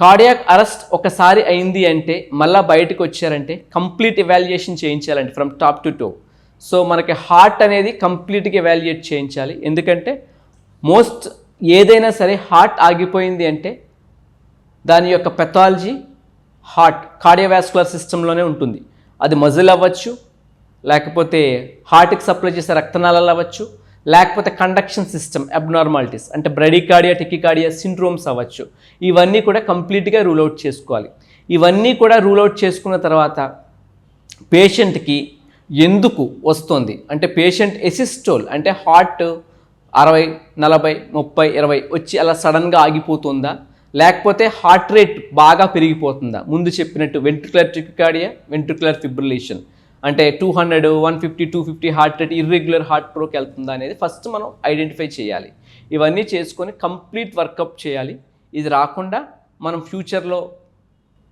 Cardiac arrest ఒకసారి అయింది అంటే మళ్ళీ బయటకు వచ్చారంటే కంప్లీట్ ఎవాల్యుయేషన్ చేయించాలండి from top to toe. So మనకి హార్ట్ అనేది కంప్లీట్గా ఎవాల్యుయేట్ చేయించాలి. ఎందుకంటే ఏదైనా సరే హార్ట్ ఆగిపోయింది అంటే దాని యొక్క పెథాలజీ కార్డియోవాస్కులర్ సిస్టంలోనే ఉంటుంది. అది మజిల్ అవ్వచ్చు, లేకపోతే హార్ట్కి సప్లై చేసే రక్తనాళాలు అవ్వచ్చు, లేకపోతే కండక్షన్ సిస్టమ్ అబ్నార్మాలిటీస్ అంటే బ్రడీకార్డియా టెకికార్డియా సిండ్రోమ్స్ అవ్వచ్చు. ఇవన్నీ కూడా కంప్లీట్గా రూల్అవుట్ చేసుకోవాలి. ఇవన్నీ కూడా రూల్అవుట్ చేసుకున్న తర్వాత పేషెంట్కి ఎందుకు వస్తుంది అంటే పేషెంట్ ఎసిస్టోల్ అంటే హార్ట్ 60, 40, 30, 20 వచ్చి అలా సడన్గా ఆగిపోతుందా, లేకపోతే హార్ట్ రేట్ బాగా పెరిగిపోతుందా, ముందు చెప్పినట్టు వెంట్రుకులర్ టెకికార్డియా, వెంట్రుకులర్ ఫిబ్రిలేషన్ అంటే 200, 150, 250 హార్ట్ రేట్ ఇర్రెగ్యులర్ హార్ట్ ఫ్లోకి వెళ్తుందా అనేది ఫస్ట్ మనం ఐడెంటిఫై చేయాలి. ఇవన్నీ చేసుకొని కంప్లీట్ వర్కప్ చేయాలి. ఇది రాకుండా మనం ఫ్యూచర్లో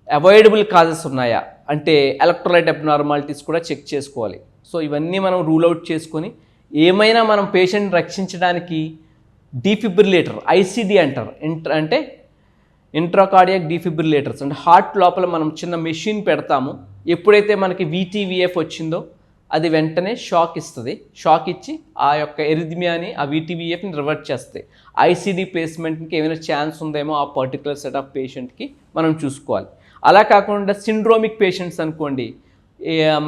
అవాయిడబుల్ కాజెస్ ఉన్నాయా అంటే ఎలక్ట్రోలైట్ అబ్నార్మాలిటీస్ కూడా చెక్ చేసుకోవాలి. సో ఇవన్నీ మనం రూల్అవుట్ చేసుకొని ఏమైనా మనం పేషెంట్ రక్షించడానికి డీఫిబ్రిలేటర్ ఐసీడీ అంటారు. అంటే ఇంట్రాకార్డియాక్ డీఫిబ్రిలేటర్స్ అంటే హార్ట్ లోపల మనం చిన్న మెషిన్ పెడతాము. ఎప్పుడైతే మనకి VTVF వచ్చిందో అది వెంటనే షాక్ ఇస్తుంది. షాక్ ఇచ్చి ఆ యొక్క ఎరిథమియాని ఆ VTVFని రివర్ట్ చేస్తాయి. ఐసీడీ ప్లేస్మెంట్కి ఏమైనా ఛాన్స్ ఉందేమో ఆ పర్టికులర్ సెట్ ఆఫ్ పేషెంట్కి మనం చూసుకోవాలి. అలా కాకుండా సిండ్రోమిక్ పేషెంట్స్ అనుకోండి,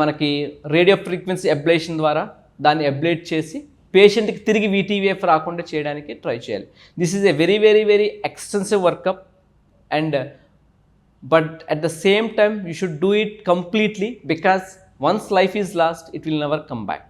మనకి రేడియో ఫ్రీక్వెన్సీ అబ్లేషన్ ద్వారా దాన్ని అబ్లేట్ చేసి పేషెంట్కి తిరిగి VTVF రాకుండా చేయడానికి ట్రై చేయాలి. This is a very very very extensive workup but at the same time you should do it completely because once life is lost it will never come back.